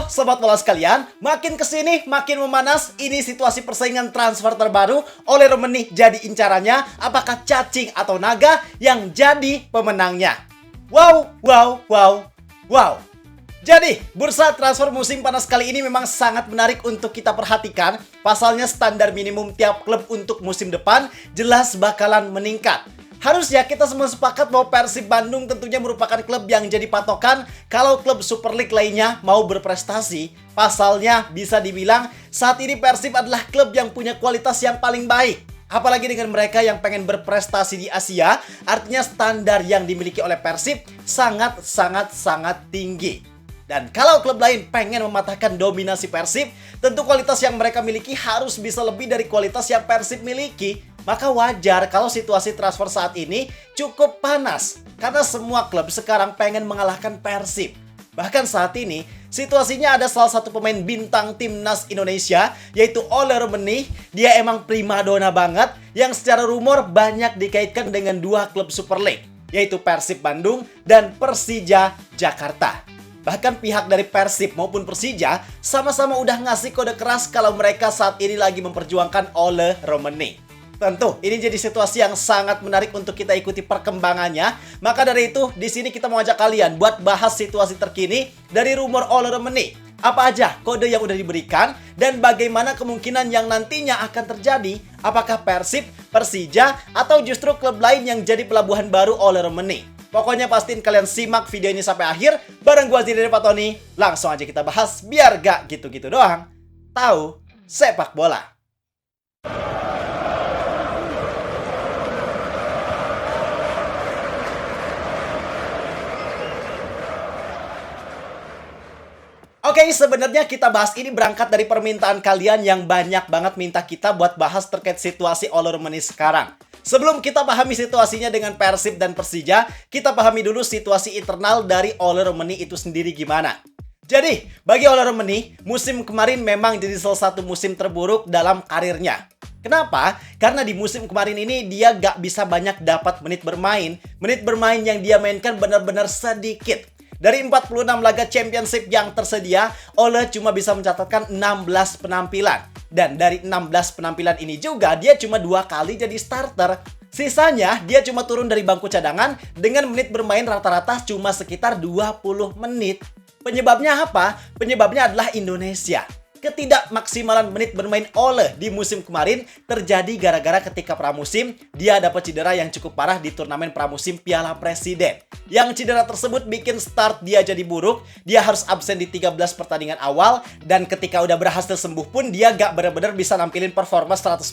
Halo sobat bola sekalian, makin kesini makin memanas. Ini situasi persaingan transfer terbaru. Oleh Romeni jadi incarannya. Apakah cacing atau naga yang jadi pemenangnya? Wow. Jadi, bursa transfer musim panas kali ini memang sangat menarik untuk kita perhatikan. Pasalnya standar minimum tiap klub untuk musim depan jelas bakalan meningkat. Harusnya kita semua sepakat bahwa Persib Bandung tentunya merupakan klub yang jadi patokan kalau klub Super League lainnya mau berprestasi. Pasalnya bisa dibilang saat ini Persib adalah klub yang punya kualitas yang paling baik. Apalagi dengan mereka yang pengen berprestasi di Asia, artinya standar yang dimiliki oleh Persib sangat tinggi. Dan kalau klub lain pengen mematahkan dominasi Persib, tentu kualitas yang mereka miliki harus bisa lebih dari kualitas yang Persib miliki. Maka wajar kalau situasi transfer saat ini cukup panas. Karena semua klub sekarang pengen mengalahkan Persib. Bahkan saat ini, situasinya ada salah satu pemain bintang timnas Indonesia, yaitu Ole Romeni. Dia emang primadona banget, yang secara rumor banyak dikaitkan dengan dua klub Super League, yaitu Persib Bandung dan Persija Jakarta. Bahkan pihak dari Persib maupun Persija sama-sama udah ngasih kode keras kalau mereka saat ini lagi memperjuangkan Ole Romeni. Tentu, ini jadi situasi yang sangat menarik untuk kita ikuti perkembangannya. Maka dari itu, di sini kita mau ajak kalian buat bahas situasi terkini dari rumor Ole Romeni. Apa aja kode yang udah diberikan dan bagaimana kemungkinan yang nantinya akan terjadi? Apakah Persib, Persija, atau justru klub lain yang jadi pelabuhan baru Ole Romeni? Pokoknya pastiin kalian simak video ini sampai akhir bareng gua Zidane Fatoni. Langsung aja kita bahas biar gak gitu-gitu doang. Tahu sepak bola. Oke, sebenarnya kita bahas ini berangkat dari permintaan kalian yang banyak banget minta kita buat bahas terkait situasi Ole Romeni sekarang. Sebelum kita pahami situasinya dengan Persib dan Persija, kita pahami dulu situasi internal dari Ole Romeni itu sendiri gimana. Jadi, bagi Ole Romeni, musim kemarin memang jadi salah satu musim terburuk dalam karirnya. Kenapa? Karena di musim kemarin ini dia gak bisa banyak dapat menit bermain. Menit bermain yang dia mainkan benar-benar sedikit. Dari 46 laga championship yang tersedia, Ole cuma bisa mencatatkan 16 penampilan. Dan dari 16 penampilan ini juga, dia cuma 2 kali jadi starter. Sisanya, dia cuma turun dari bangku cadangan dengan menit bermain rata-rata cuma sekitar 20 menit. Penyebabnya apa? Penyebabnya adalah Indonesia. Ketidakmaksimalan menit bermain Ole di musim kemarin terjadi gara-gara ketika pramusim dia dapat cedera yang cukup parah di turnamen pramusim Piala Presiden. Yang cedera tersebut bikin start dia jadi buruk, dia harus absen di 13 pertandingan awal, dan ketika udah berhasil sembuh pun dia gak benar-benar bisa nampilin performa 100%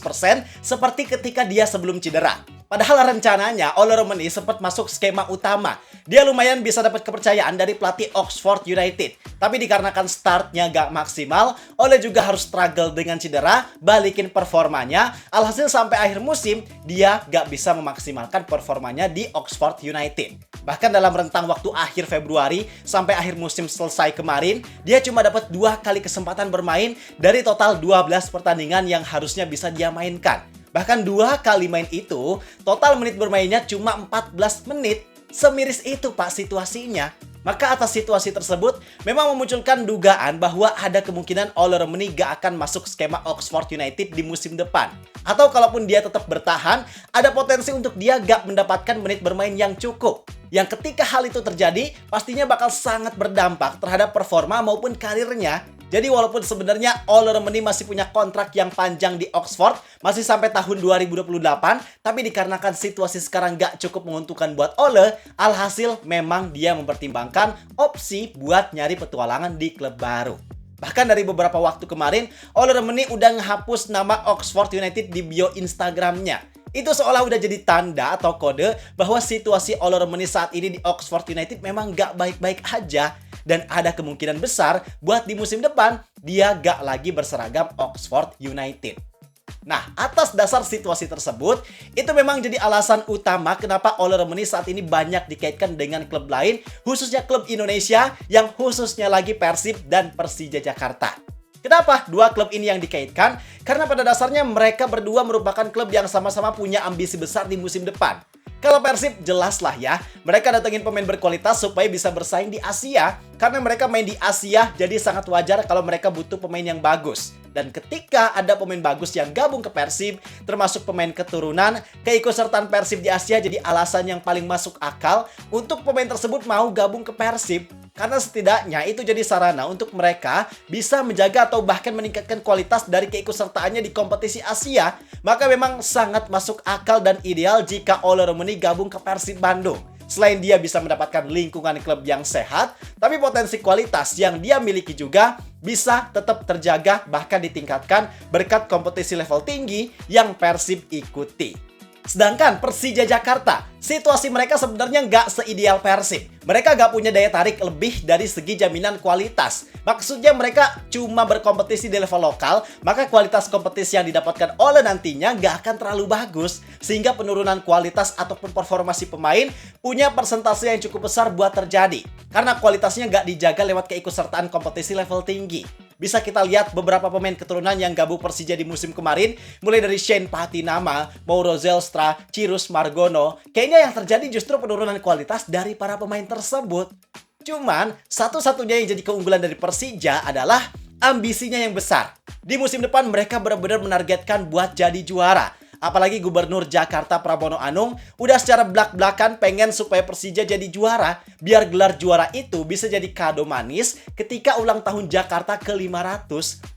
seperti ketika dia sebelum cedera. Padahal rencananya Ole Romeni sempat masuk skema utama. Dia lumayan bisa dapat kepercayaan dari pelatih Oxford United. Tapi dikarenakan startnya gak maksimal, Ole juga harus struggle dengan cedera, balikin performanya. Alhasil sampai akhir musim, dia gak bisa memaksimalkan performanya di Oxford United. Bahkan dalam rentang waktu akhir Februari sampai akhir musim selesai kemarin, dia cuma dapat 2 kali kesempatan bermain dari total 12 pertandingan yang harusnya bisa dia mainkan. Bahkan 2 kali main itu, total menit bermainnya cuma 14 menit. Semiris itu Pak situasinya. Maka atas situasi tersebut, memang memunculkan dugaan bahwa ada kemungkinan Ole Romeni gak akan masuk skema Oxford United di musim depan. Atau kalaupun dia tetap bertahan, ada potensi untuk dia gak mendapatkan menit bermain yang cukup. Yang ketika hal itu terjadi, pastinya bakal sangat berdampak terhadap performa maupun karirnya. Jadi walaupun sebenarnya Ole Romeni masih punya kontrak yang panjang di Oxford, masih sampai tahun 2028, tapi dikarenakan situasi sekarang gak cukup menguntungkan buat Ole, alhasil memang dia mempertimbangkan opsi buat nyari petualangan di klub baru. Bahkan dari beberapa waktu kemarin, Ole Romeni udah ngehapus nama Oxford United di bio Instagramnya. Itu seolah udah jadi tanda atau kode bahwa situasi Ole Romeni saat ini di Oxford United memang gak baik-baik aja. Dan ada kemungkinan besar buat di musim depan dia gak lagi berseragam Oxford United. Nah, atas dasar situasi tersebut, itu memang jadi alasan utama kenapa Ole Romeni saat ini banyak dikaitkan dengan klub lain, khususnya klub Indonesia yang khususnya lagi Persib dan Persija Jakarta. Kenapa 2 klub ini yang dikaitkan? Karena pada dasarnya mereka berdua merupakan klub yang sama-sama punya ambisi besar di musim depan. Kalau Persib jelas lah ya, mereka datengin pemain berkualitas supaya bisa bersaing di Asia. Karena mereka main di Asia, jadi sangat wajar kalau mereka butuh pemain yang bagus. Dan ketika ada pemain bagus yang gabung ke Persib, termasuk pemain keturunan, keikutsertaan Persib di Asia jadi alasan yang paling masuk akal untuk pemain tersebut mau gabung ke Persib. Karena setidaknya itu jadi sarana untuk mereka bisa menjaga atau bahkan meningkatkan kualitas dari keikutsertaannya di kompetisi Asia. Maka memang sangat masuk akal dan ideal jika Ole Romeni gabung ke Persib Bandung. Selain dia bisa mendapatkan lingkungan klub yang sehat, tapi potensi kualitas yang dia miliki juga bisa tetap terjaga bahkan ditingkatkan berkat kompetisi level tinggi yang Persib ikuti. Sedangkan Persija Jakarta, situasi mereka sebenarnya nggak seideal Persib. Mereka nggak punya daya tarik lebih dari segi jaminan kualitas. Maksudnya mereka cuma berkompetisi di level lokal, maka kualitas kompetisi yang didapatkan oleh nantinya nggak akan terlalu bagus. Sehingga penurunan kualitas ataupun performasi pemain punya persentase yang cukup besar buat terjadi. Karena kualitasnya nggak dijaga lewat keikutsertaan kompetisi level tinggi. Bisa kita lihat beberapa pemain keturunan yang gabung Persija di musim kemarin, mulai dari Shane Patinama, Mauro Zelstra, Cyrus Margono. Kayaknya yang terjadi justru penurunan kualitas dari para pemain tersebut. Cuman, satu-satunya yang jadi keunggulan dari Persija adalah ambisinya yang besar. Di musim depan mereka benar-benar menargetkan buat jadi juara. Apalagi Gubernur Jakarta Pramono Anung udah secara belak-belakan pengen supaya Persija jadi juara. Biar gelar juara itu bisa jadi kado manis ketika ulang tahun Jakarta ke-500.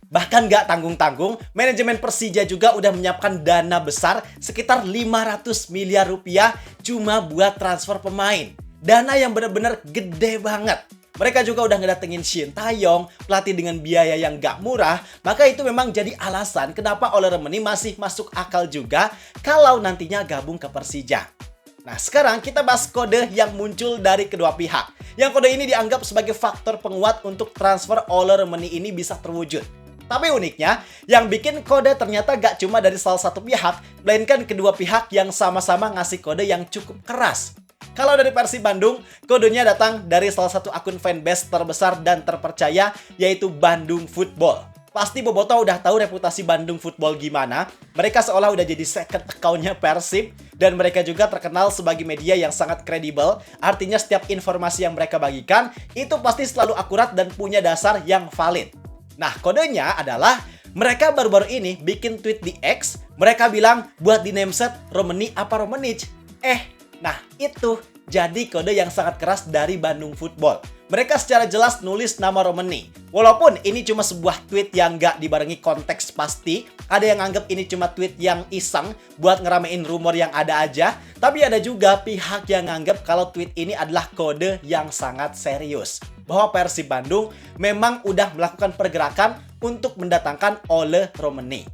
Bahkan gak tanggung-tanggung, manajemen Persija juga udah menyiapkan dana besar sekitar 500 miliar rupiah cuma buat transfer pemain. Dana yang benar-benar gede banget. Mereka juga udah ngedatengin Shin Taeyong, pelatih dengan biaya yang gak murah. Maka itu memang jadi alasan kenapa Ole Romeni masih masuk akal juga kalau nantinya gabung ke Persija. Nah, sekarang kita bahas kode yang muncul dari kedua pihak. Yang kode ini dianggap sebagai faktor penguat untuk transfer Ole Romeni ini bisa terwujud. Tapi uniknya, yang bikin kode ternyata gak cuma dari salah satu pihak, melainkan kedua pihak yang sama-sama ngasih kode yang cukup keras. Kalau dari Persib Bandung, kodenya datang dari salah satu akun fanbase terbesar dan terpercaya, yaitu Bandung Football. Pasti Boboto udah tahu reputasi Bandung Football gimana. Mereka seolah udah jadi second account-nya Persib, dan mereka juga terkenal sebagai media yang sangat kredibel. Artinya setiap informasi yang mereka bagikan, itu pasti selalu akurat dan punya dasar yang valid. Nah, kodenya adalah mereka baru-baru ini bikin tweet di X. Mereka bilang buat di nameset Romeni apa Romenic. Nah, itu jadi kode yang sangat keras dari Bandung Football. Mereka secara jelas nulis nama Romeni. Walaupun ini cuma sebuah tweet yang nggak dibarengi konteks pasti, ada yang anggap ini cuma tweet yang iseng buat ngeramein rumor yang ada aja, tapi ada juga pihak yang nganggap kalau tweet ini adalah kode yang sangat serius. Bahwa Persib Bandung memang udah melakukan pergerakan untuk mendatangkan Ole Romeni.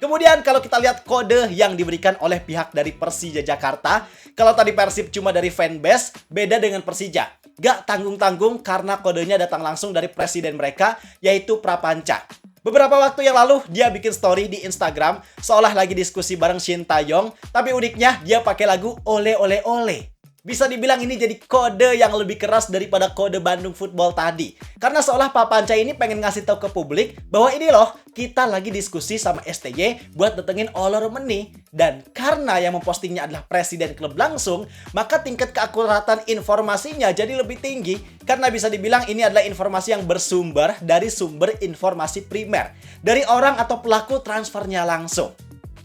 Kemudian kalau kita lihat kode yang diberikan oleh pihak dari Persija Jakarta, kalau tadi Persib cuma dari fanbase, beda dengan Persija. Gak tanggung-tanggung karena kodenya datang langsung dari presiden mereka, yaitu Prapanca. Beberapa waktu yang lalu, dia bikin story di Instagram, seolah lagi diskusi bareng Shin Taeyong, tapi uniknya dia pakai lagu Ole Ole Ole. Bisa dibilang ini jadi kode yang lebih keras daripada kode Bandung Football tadi. Karena seolah Pak Panca ini pengen ngasih tahu ke publik bahwa ini loh, kita lagi diskusi sama STY buat datengin Ole Romeni. Dan karena yang mempostingnya adalah presiden klub langsung, maka tingkat keakuratan informasinya jadi lebih tinggi. Karena bisa dibilang ini adalah informasi yang bersumber dari sumber informasi primer. Dari orang atau pelaku transfernya langsung.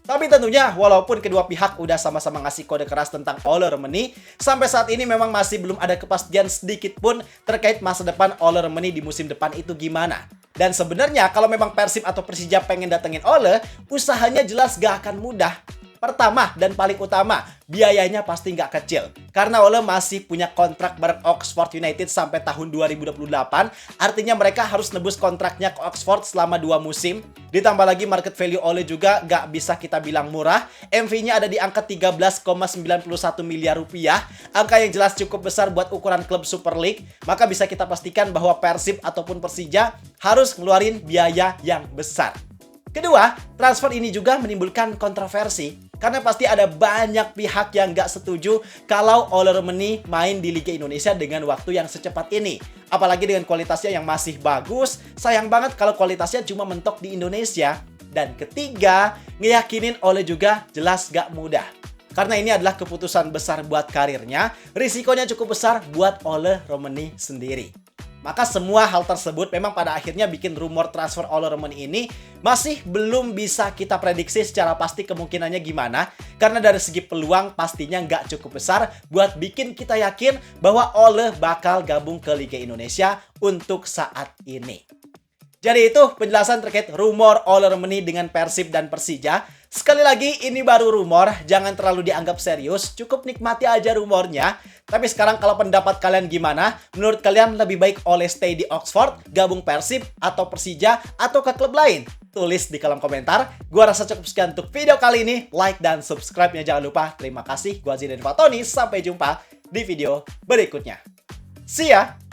Tapi tentunya walaupun kedua pihak udah sama-sama ngasih kode keras tentang Ole Romeni, sampai saat ini memang masih belum ada kepastian sedikit pun terkait masa depan Ole Romeni di musim depan itu gimana. Dan sebenarnya kalau memang Persib atau Persija pengen datengin Ole, usahanya jelas gak akan mudah. Pertama dan paling utama, biayanya pasti nggak kecil. Karena Ole masih punya kontrak bareng Oxford United sampai tahun 2028. Artinya mereka harus nebus kontraknya ke Oxford selama 2 musim. Ditambah lagi market value Ole juga nggak bisa kita bilang murah. MV-nya ada di angka 13,91 miliar rupiah. Angka yang jelas cukup besar buat ukuran klub Super League. Maka bisa kita pastikan bahwa Persib ataupun Persija harus ngeluarin biaya yang besar. Kedua, transfer ini juga menimbulkan kontroversi. Karena pasti ada banyak pihak yang nggak setuju kalau Ole Romeni main di Liga Indonesia dengan waktu yang secepat ini. Apalagi dengan kualitasnya yang masih bagus, sayang banget kalau kualitasnya cuma mentok di Indonesia. Dan ketiga, ngeyakinin Ole juga jelas nggak mudah. Karena ini adalah keputusan besar buat karirnya, risikonya cukup besar buat Ole Romani sendiri. Maka semua hal tersebut memang pada akhirnya bikin rumor transfer Ole Romani ini masih belum bisa kita prediksi secara pasti kemungkinannya gimana. Karena dari segi peluang pastinya nggak cukup besar buat bikin kita yakin bahwa Ole bakal gabung ke Liga Indonesia untuk saat ini. Jadi itu penjelasan terkait rumor Ole Romani dengan Persib dan Persija. Sekali lagi, ini baru rumor, jangan terlalu dianggap serius, cukup nikmati aja rumornya. Tapi sekarang kalau pendapat kalian gimana? Menurut kalian lebih baik Ole stay di Oxford, gabung Persib, atau Persija, atau ke klub lain? Tulis di kolom komentar. Gua rasa cukup sekian untuk video kali ini. Like dan subscribe-nya jangan lupa. Terima kasih, gua Zidan Fatoni. Sampai jumpa di video berikutnya. See ya!